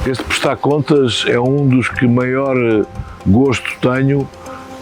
Este prestar contas é um dos que maior gosto tenho,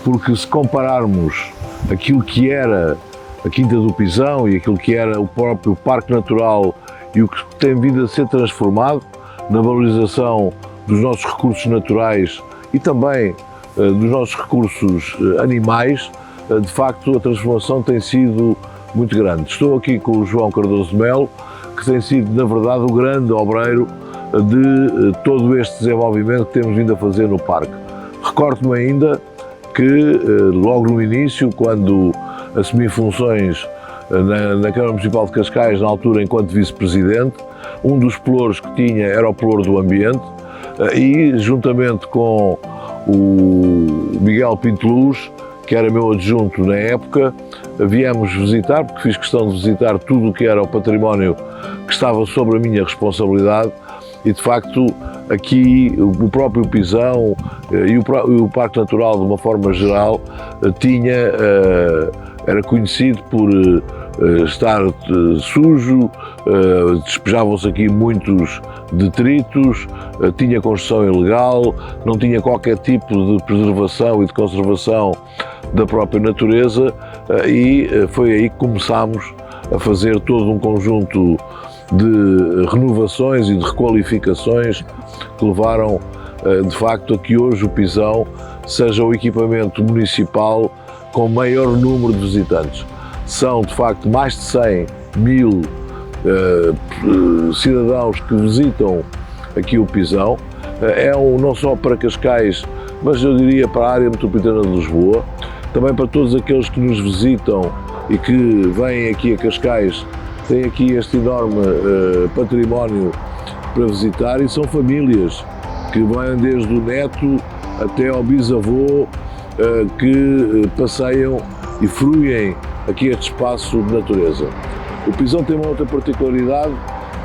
porque se compararmos aquilo que era a Quinta do Pisão e aquilo que era o próprio Parque Natural e o que tem vindo a ser transformado na valorização dos nossos recursos naturais e também dos nossos recursos animais, de facto a transformação tem sido muito grande. Estou aqui com o João Cardoso de Melo, que tem sido, na verdade, o grande obreiro de todo este desenvolvimento que temos vindo a fazer no parque. Recordo-me ainda que, logo no início, quando assumi funções na Câmara Municipal de Cascais, na altura enquanto vice-presidente, um dos pelouros que tinha era o pelouro do ambiente e, juntamente com o Miguel Pinto Luz, que era meu adjunto na época, viemos visitar, porque fiz questão de visitar tudo o que era o património que estava sob a minha responsabilidade. E, de facto, aqui o próprio Pisão e o Parque Natural, de uma forma geral, era conhecido por estar sujo, despejavam-se aqui muitos detritos, tinha construção ilegal, não tinha qualquer tipo de preservação e de conservação da própria natureza, e foi aí que começámos a fazer todo um conjunto de renovações e de requalificações que levaram, de facto, a que hoje o Pisão seja o equipamento municipal com maior número de visitantes. São, de facto, mais de 100 mil cidadãos que visitam aqui o Pisão. É não só para Cascais, mas eu diria para a área metropolitana de Lisboa, também para todos aqueles que nos visitam e que vêm aqui a Cascais. Tem aqui este enorme património para visitar, e são famílias que vão desde o neto até ao bisavô, que passeiam e fruem aqui este espaço de natureza. O Pisão tem uma outra particularidade,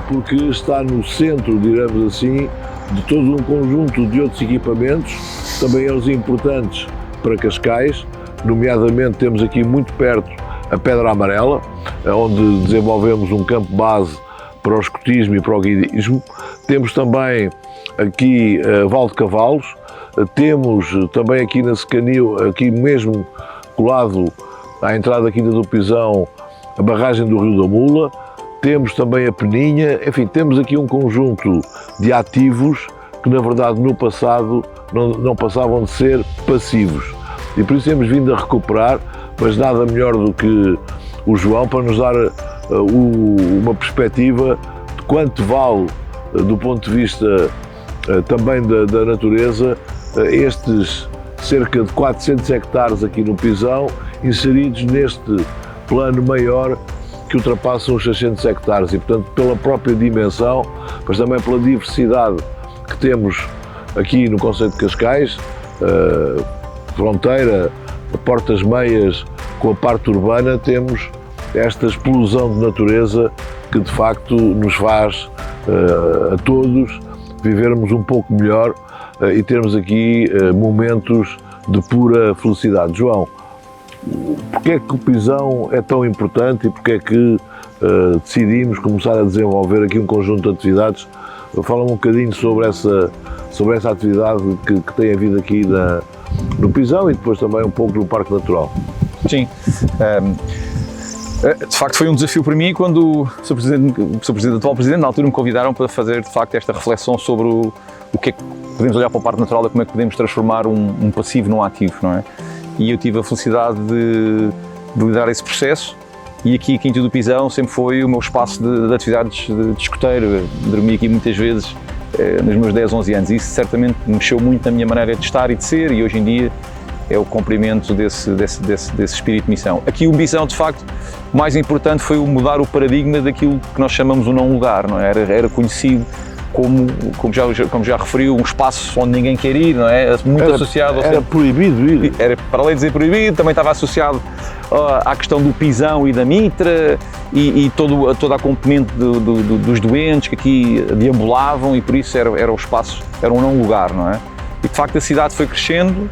porque está no centro, diremos assim, de todo um conjunto de outros equipamentos, também eles importantes para Cascais, nomeadamente temos aqui muito perto a Pedra Amarela, onde desenvolvemos um campo base para o escotismo e para o guidismo. Temos também aqui Val de Cavalos, temos também aqui na Secanil, aqui mesmo colado à entrada da Quinta do Pisão, a barragem do Rio da Mula, temos também a Peninha, enfim, temos aqui um conjunto de ativos que, na verdade, no passado não passavam de ser passivos, e por isso temos vindo a recuperar, mas nada melhor do que o João para nos dar uma perspectiva de quanto vale, do ponto de vista também da natureza, estes cerca de 400 hectares aqui no Pisão, inseridos neste plano maior que ultrapassam os 600 hectares e, portanto, pela própria dimensão, mas também pela diversidade que temos aqui no concelho de Cascais, fronteira, Portas Meias com a parte urbana, temos esta explosão de natureza que, de facto, nos faz a todos vivermos um pouco melhor e termos aqui momentos de pura felicidade. João, porque é que o Pisão é tão importante e porque é que decidimos começar a desenvolver aqui um conjunto de atividades? Fala-me um bocadinho sobre essa atividade que tem havido aqui no Pisão e depois também um pouco no Parque Natural. Sim, de facto foi um desafio para mim quando o Sr. atual Presidente, na altura, me convidaram para fazer, de facto, esta reflexão sobre o que é que podemos olhar para o Parque Natural e como é que podemos transformar um passivo num ativo, não é? E eu tive a felicidade de liderar esse processo, e aqui a Quinta do Pisão sempre foi o meu espaço de atividades de escoteiro. Dormi aqui muitas vezes nos meus 10, 11 anos, e isso certamente mexeu muito na minha maneira de estar e de ser, e hoje em dia é o cumprimento desse espírito de missão. Aqui o Pisão, de facto, o mais importante foi mudar o paradigma daquilo que nós chamamos o não lugar, não é? Era conhecido como já referiu, um espaço onde ninguém quer ir, não é? Muito associado... Era proibido ir. Era, para além de ser proibido, também estava associado à questão do Pisão e da Mitra e toda a componente dos doentes que aqui deambulavam, e por isso era o espaço, era um não lugar, não é? E de facto a cidade foi crescendo,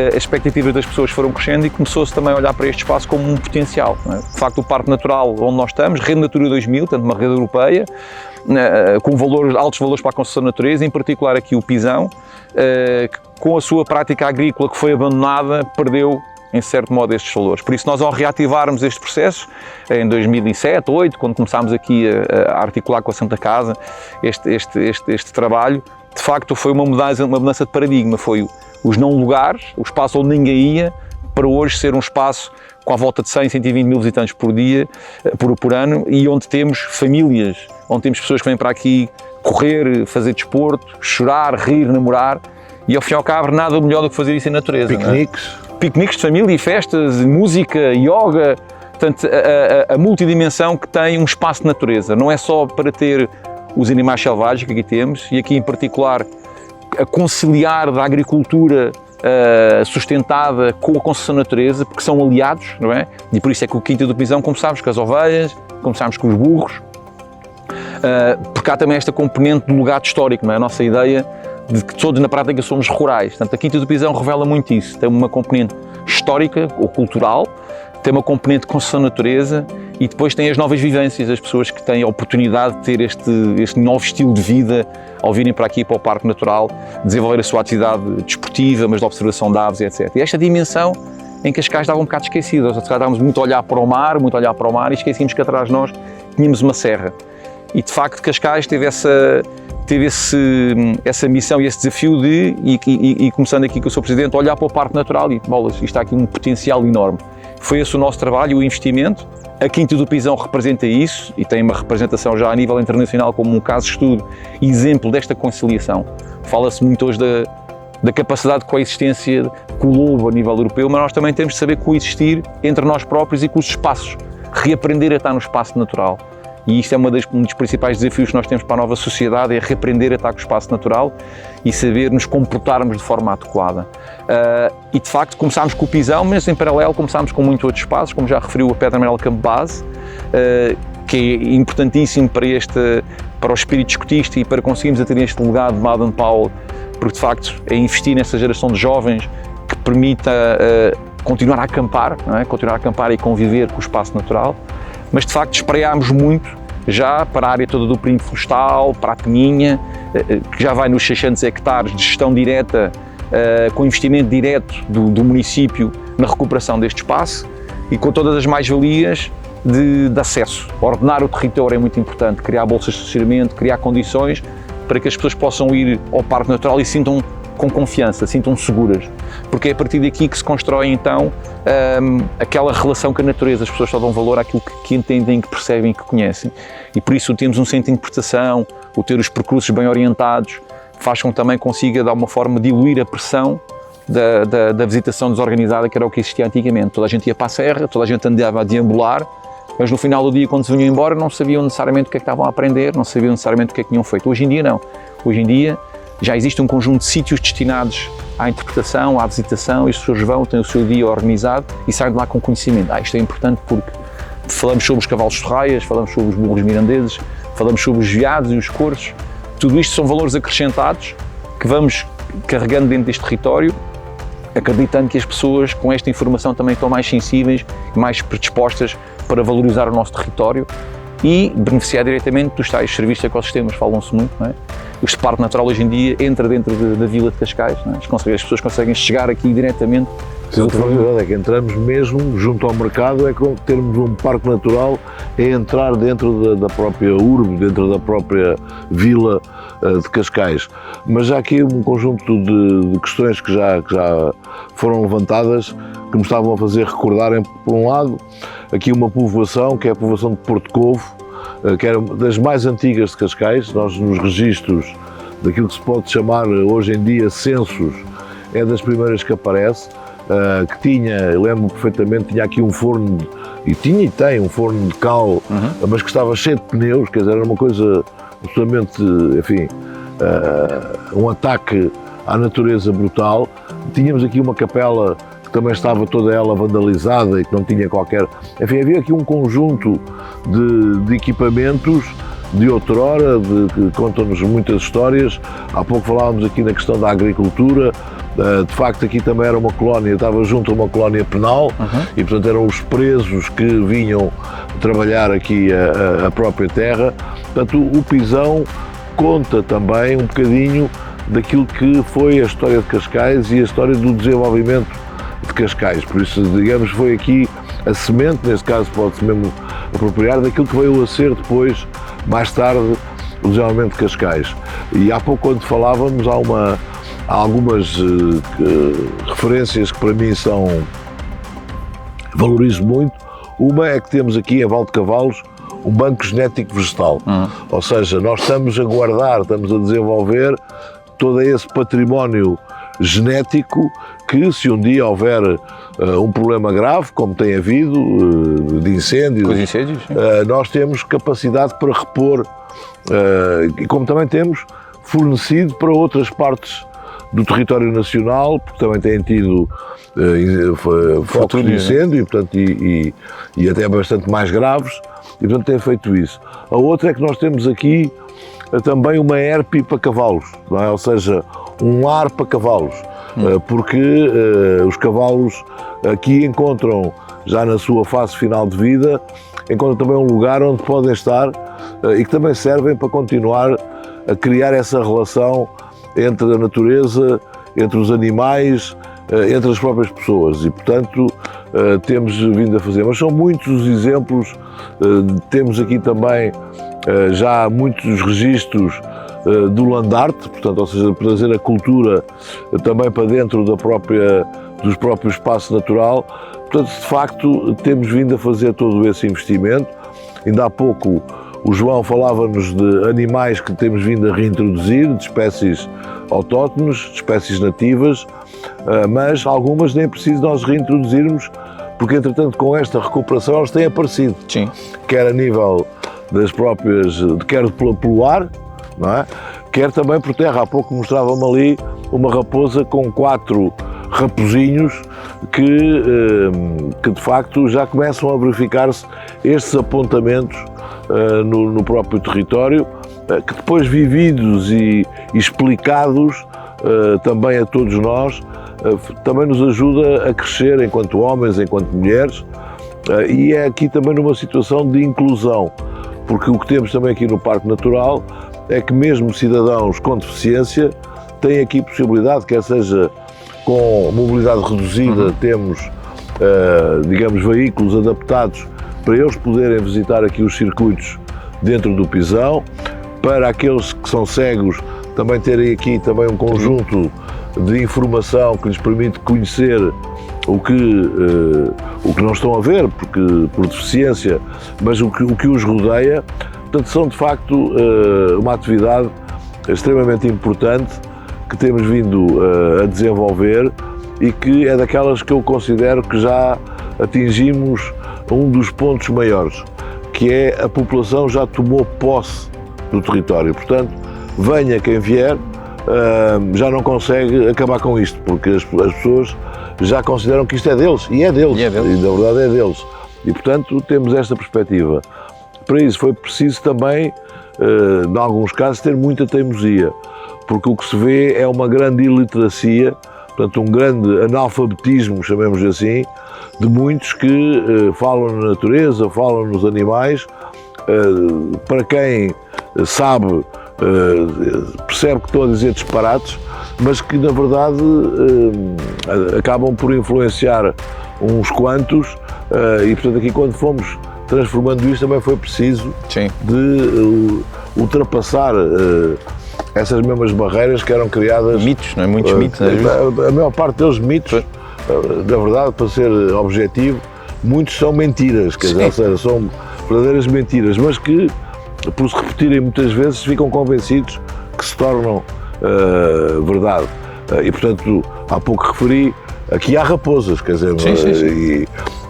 as expectativas das pessoas foram crescendo e começou-se também a olhar para este espaço como um potencial, não é? De facto, o Parque Natural onde nós estamos, Rede Natura 2000, portanto uma rede europeia, com altos valores para a conservação da natureza, em particular aqui o pisão, que com a sua prática agrícola que foi abandonada, perdeu em certo modo estes valores. Por isso nós, ao reativarmos este processo, em 2007, 2008, quando começámos aqui a articular com a Santa Casa este trabalho, de facto foi uma mudança de paradigma, foi os não lugares, o espaço onde ninguém ia, para hoje ser um espaço com a volta de 100, 120 mil visitantes por dia, por ano, e onde temos famílias, onde temos pessoas que vêm para aqui correr, fazer desporto, chorar, rir, namorar, e ao fim e ao cabo nada melhor do que fazer isso em natureza. Piqueniques. Piqueniques de família e festas, música, yoga, portanto a multidimensão que tem um espaço de natureza, não é só para ter os animais selvagens que aqui temos, e aqui em particular a conciliar da agricultura sustentada com a conservação da natureza, porque são aliados, não é? E por isso é que o Quinta do Pisão começámos com as ovelhas, começámos com os burros, porque há também esta componente do legado histórico, não é? A nossa ideia de que todos na prática somos rurais. Portanto, a Quinta do Pisão revela muito isso, tem uma componente histórica ou cultural, tem uma componente de conservação da natureza e depois tem as novas vivências, as pessoas que têm a oportunidade de ter este novo estilo de vida ao virem para aqui, para o Parque Natural, desenvolver a sua atividade desportiva, mas de observação de aves, etc. E esta dimensão em que Cascais estava um bocado esquecida, estávamos muito a olhar para o mar, e esquecíamos que atrás de nós tínhamos uma serra. E de facto Cascais teve essa missão e esse desafio de, e começando aqui com o Sr. Presidente, olhar para o Parque Natural e, bolas, isto está aqui um potencial enorme. Foi esse o nosso trabalho, o investimento. A Quinta do Pisão representa isso e tem uma representação já a nível internacional como um caso de estudo, exemplo desta conciliação. Fala-se muito hoje da capacidade de coexistência com o lobo a nível europeu, mas nós também temos de saber coexistir entre nós próprios e com os espaços, reaprender a estar no espaço natural. E isto é um dos principais desafios que nós temos para a nova sociedade, é reaprender a estar com o espaço natural e saber nos comportarmos de forma adequada. E de facto começámos com o pisão, mas em paralelo começámos com muitos outros espaços, como já referiu a Pedra Amarela Campo Base, que é importantíssimo para o espírito escotista e para conseguirmos ter este legado de Baden Powell, porque de facto é investir nessa geração de jovens que permita continuar a acampar, não é? Continuar a acampar e conviver com o espaço natural. Mas de facto espreiámos muito já para a área toda do perímetro florestal, para a Peninha, que já vai nos 600 hectares de gestão direta, com investimento direto do município na recuperação deste espaço e com todas as mais-valias de acesso. Ordenar o território é muito importante, criar bolsas de estacionamento, criar condições para que as pessoas possam ir ao Parque Natural e sintam com confiança, sintam seguras, porque é a partir daqui que se constrói então aquela relação com a natureza. As pessoas só dão valor àquilo que entendem, que percebem, que conhecem, e por isso temos um centro de interpretação, o ter os percursos bem orientados, faz com que também consiga de alguma forma diluir a pressão da visitação desorganizada, que era o que existia antigamente. Toda a gente ia para a serra, toda a gente andava a deambular, mas no final do dia, quando se vinham embora, não sabiam necessariamente o que é que estavam a aprender, não sabiam necessariamente o que é que tinham feito. Hoje em dia não. Hoje em dia já existe um conjunto de sítios destinados à interpretação, à visitação, e as pessoas vão, têm o seu dia organizado e saem de lá com conhecimento. Isto é importante porque falamos sobre os cavalos torraias, falamos sobre os burros mirandeses, falamos sobre os veados e os couros. Tudo isto são valores acrescentados que vamos carregando dentro deste território, acreditando que as pessoas com esta informação também estão mais sensíveis e mais predispostas para valorizar o nosso território e beneficiar diretamente dos tais serviços de ecossistemas, falam-se muito, não é? O Parque Natural hoje em dia entra dentro da Vila de Cascais, não é? As pessoas conseguem chegar aqui diretamente. A verdade é que entramos mesmo junto ao mercado, é como termos um parque natural, é entrar dentro da própria urbe, dentro da própria vila de Cascais. Mas já aqui um conjunto de questões que já foram levantadas, que me estavam a fazer recordarem, por um lado, aqui uma povoação, que é a povoação de Porto Covo, que era das mais antigas de Cascais. Nós nos registros daquilo que se pode chamar hoje em dia censos, é das primeiras que aparece, que tinha, eu lembro perfeitamente, tinha aqui um forno, e tem um forno de cal, mas que estava cheio de pneus, quer dizer, era uma coisa absolutamente, enfim, um ataque à natureza brutal. Tínhamos aqui uma capela que também estava toda ela vandalizada e que não tinha qualquer... Enfim, havia aqui um conjunto de equipamentos de outrora, que contam-nos muitas histórias. Há pouco falávamos aqui na questão da agricultura, De facto, aqui também era uma colónia, estava junto a uma colónia penal e, portanto, eram os presos que vinham trabalhar aqui a própria terra. Portanto, o Pisão conta também um bocadinho daquilo que foi a história de Cascais e a história do desenvolvimento de Cascais. Por isso, digamos, foi aqui a semente, neste caso pode-se mesmo apropriar, daquilo que veio a ser depois, mais tarde, o desenvolvimento de Cascais. E há pouco, quando falávamos, há algumas referências que para mim valorizo muito. Uma é que temos aqui em Val de Cavalos um banco genético vegetal, ou seja, nós estamos a guardar, estamos a desenvolver todo esse património genético que, se um dia houver um problema grave, como tem havido, de incêndios, nós temos capacidade para repor, e como também temos fornecido para outras partes do território nacional, porque também têm tido focos de incêndio e até bastante mais graves, e portanto têm feito isso. A outra é que nós temos aqui também uma herpe para cavalos, não é? Ou seja, um ar para cavalos, porque os cavalos aqui encontram, já na sua fase final de vida, encontram também um lugar onde podem estar e que também servem para continuar a criar essa relação entre a natureza, entre os animais, entre as próprias pessoas e, portanto, temos vindo a fazer. Mas são muitos os exemplos, temos aqui também já muitos registros do landarte, portanto, ou seja, trazer a cultura também para dentro dos próprios espaço natural. Portanto, de facto, temos vindo a fazer todo esse investimento. Ainda há pouco o João falava-nos de animais que temos vindo a reintroduzir, de espécies autóctones, de espécies nativas, mas algumas nem é preciso nós reintroduzirmos, porque entretanto com esta recuperação elas têm aparecido. Sim. Quer a nível das próprias, quer pelo ar, não é? Quer também por terra. Há pouco mostrava-me ali uma raposa com 4 raposinhos que de facto já começam a verificar-se estes apontamentos no próprio território, que depois vividos e explicados também a todos nós, também nos ajuda a crescer enquanto homens, enquanto mulheres, e é aqui também numa situação de inclusão, porque o que temos também aqui no Parque Natural é que mesmo cidadãos com deficiência têm aqui possibilidade, quer seja com mobilidade reduzida, temos, digamos, veículos adaptados para eles poderem visitar aqui os circuitos dentro do Pisão, para aqueles que são cegos também terem aqui também um conjunto de informação que lhes permite conhecer o que não estão a ver, porque por deficiência, mas o que os rodeia. Portanto, são de facto uma atividade extremamente importante que temos vindo a desenvolver e que é daquelas que eu considero que já atingimos um dos pontos maiores, que é a população já tomou posse do território. Portanto, venha quem vier, já não consegue acabar com isto, porque as pessoas já consideram que isto é deles, e é deles, e na verdade é deles. E portanto temos esta perspectiva. Para isso foi preciso também, em alguns casos, ter muita teimosia, porque o que se vê é uma grande iliteracia, portanto um grande analfabetismo, chamemos assim, de muitos que falam na natureza, falam nos animais, para quem sabe, percebe que estão a dizer disparates, mas que na verdade acabam por influenciar uns quantos, e portanto aqui quando fomos transformando isto também foi preciso de ultrapassar essas mesmas barreiras que eram criadas. Mitos, não é? Muitos mitos. A maior parte deles mitos, na verdade, para ser objetivo, muitos são mentiras, quer dizer, ou seja, são verdadeiras mentiras, mas que, por se repetirem muitas vezes, ficam convencidos que se tornam verdade. E, portanto, há pouco referi, aqui há raposas, quer dizer,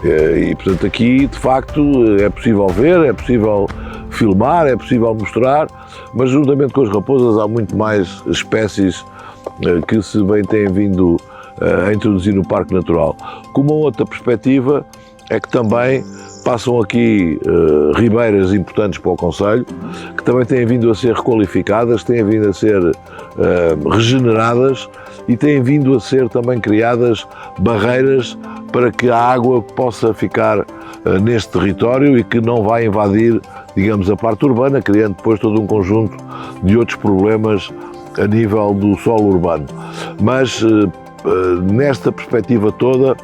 e, portanto, aqui, de facto, é possível ver, é possível filmar, é possível mostrar, mas juntamente com as raposas há muito mais espécies que se têm vindo a introduzir no Parque Natural. Com uma outra perspectiva é que também passam aqui ribeiras importantes para o concelho, que também têm vindo a ser requalificadas, têm vindo a ser regeneradas e têm vindo a ser também criadas barreiras para que a água possa ficar neste território e que não vai invadir, digamos, a parte urbana, criando depois todo um conjunto de outros problemas a nível do solo urbano. Mas nesta perspectiva toda,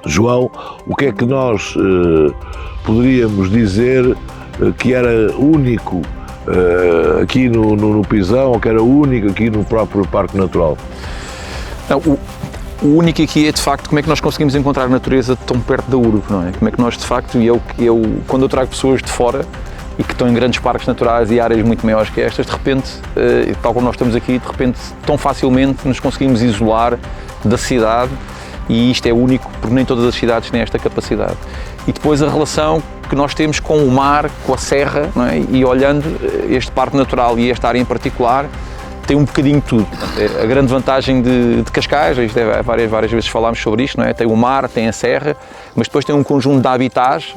João, o que é que nós poderíamos dizer que era único aqui no Pisão, ou que era único aqui no próprio Parque Natural? Não, o único aqui é, de facto, como é que nós conseguimos encontrar a natureza tão perto da urbe, não é? Como é que nós, de facto, quando eu trago pessoas de fora e que estão em grandes parques naturais e áreas muito maiores que estas, de repente, tal como nós estamos aqui, de repente, tão facilmente nos conseguimos isolar da cidade, e isto é único porque nem todas as cidades têm esta capacidade. E depois a relação que nós temos com o mar, com a serra, não é? E olhando este parque natural e esta área em particular, tem um bocadinho de tudo. A grande vantagem de Cascais, várias vezes falámos sobre isto, não é? Tem o mar, tem a serra, mas depois tem um conjunto de habitats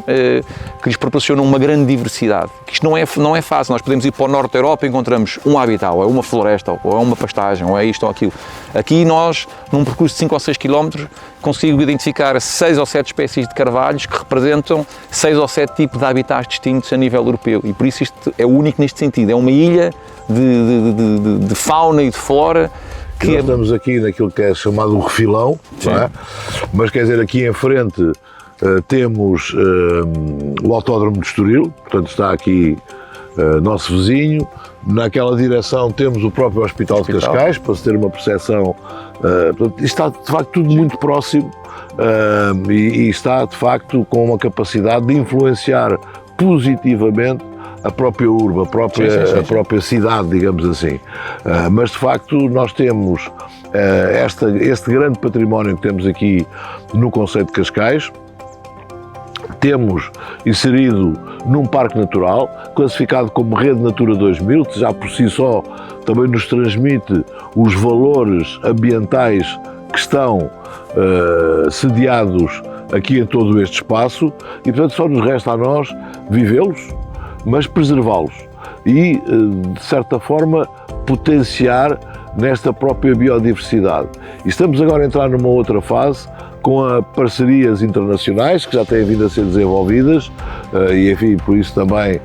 que lhes proporcionam uma grande diversidade. Isto não é fácil, nós podemos ir para o norte da Europa e encontramos um habitat, ou é uma floresta, ou é uma pastagem, ou é isto ou aquilo. Aqui nós, num percurso de 5 ou 6 km, consigo identificar 6 ou 7 espécies de carvalhos que representam 6 ou 7 tipos de habitats distintos a nível europeu, e por isso isto é único neste sentido, é uma ilha de fauna e de flora. Que nós estamos aqui naquilo que é chamado o refilão, não é? Mas quer dizer, aqui em frente temos o Autódromo de Estoril, portanto está aqui nosso vizinho. Naquela direção temos o próprio Hospital de Cascais, para se ter uma percepção. Portanto, está de facto tudo muito próximo e está de facto com uma capacidade de influenciar positivamente a própria urbe, a própria cidade, digamos assim. Mas de facto nós temos este grande património que temos aqui no concelho de Cascais. Temos inserido num parque natural, classificado como Rede Natura 2000, que já por si só também nos transmite os valores ambientais que estão sediados aqui em todo este espaço, e portanto só nos resta a nós vivê-los, mas preservá-los e, de certa forma, potenciar nesta própria biodiversidade. E estamos agora a entrar numa outra fase, com parcerias internacionais que já têm vindo a ser desenvolvidas e, enfim, por isso também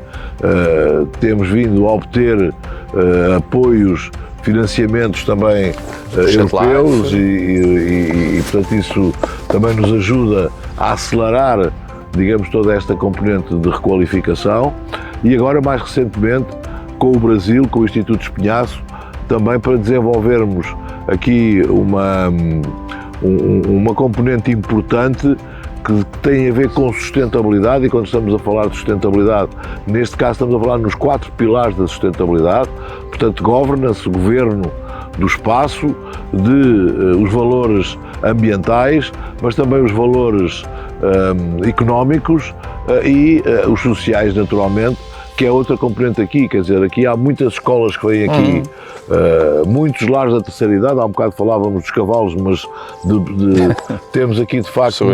temos vindo a obter apoios, financiamentos também europeus e, portanto, isso também nos ajuda a acelerar, digamos, toda esta componente de requalificação. E agora, mais recentemente, com o Brasil, com o Instituto Espinhaço, também para desenvolvermos aqui uma componente importante que tem a ver com sustentabilidade, e quando estamos a falar de sustentabilidade, neste caso estamos a falar nos 4 pilares da sustentabilidade, portanto, governance, governo do espaço, os valores ambientais, mas também os valores económicos e os sociais, naturalmente, que é outra componente aqui. Quer dizer, aqui há muitas escolas que vêm aqui, muitos lares da terceira idade, há um bocado falávamos dos cavalos, mas temos aqui de facto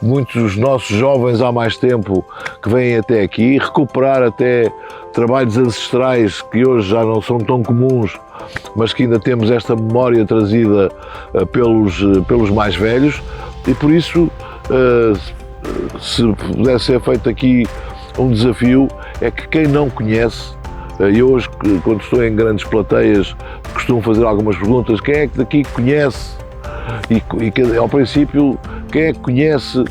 muitos nossos jovens há mais tempo que vêm até aqui, recuperar até trabalhos ancestrais que hoje já não são tão comuns, mas que ainda temos esta memória trazida pelos mais velhos, e por isso, se pudesse ser feito aqui um desafio, é que quem não conhece, eu hoje, quando estou em grandes plateias, costumo fazer algumas perguntas: quem é que daqui conhece? E ao princípio, quem é que conhece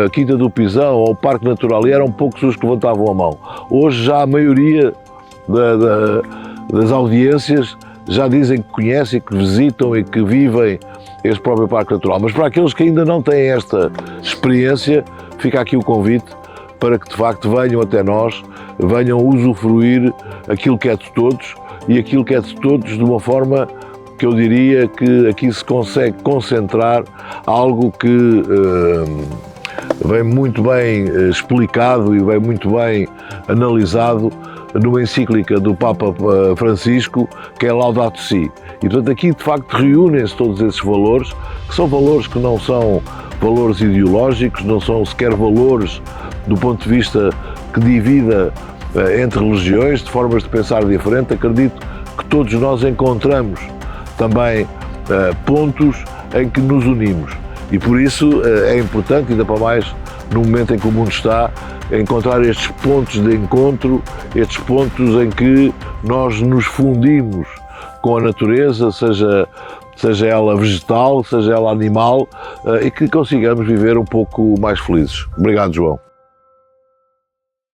a Quinta do Pisão ou o Parque Natural? E eram poucos os que levantavam a mão. Hoje já a maioria das audiências já dizem que conhecem, que visitam e que vivem este próprio Parque Natural. Mas para aqueles que ainda não têm esta experiência, fica aqui o convite para que de facto venham até nós, venham usufruir aquilo que é de todos, e aquilo que é de todos de uma forma que eu diria que aqui se consegue concentrar algo que vem muito bem explicado e vem muito bem analisado numa encíclica do Papa Francisco, que é Laudato Si. E portanto aqui de facto reúnem-se todos esses valores, que são valores que não são valores ideológicos, não são sequer valores do ponto de vista que divida entre religiões, de formas de pensar diferente. Acredito que todos nós encontramos também pontos em que nos unimos e por isso é importante, ainda para mais no momento em que o mundo está, encontrar estes pontos de encontro, estes pontos em que nós nos fundimos com a natureza, seja ela vegetal, seja ela animal, e que consigamos viver um pouco mais felizes. Obrigado, João.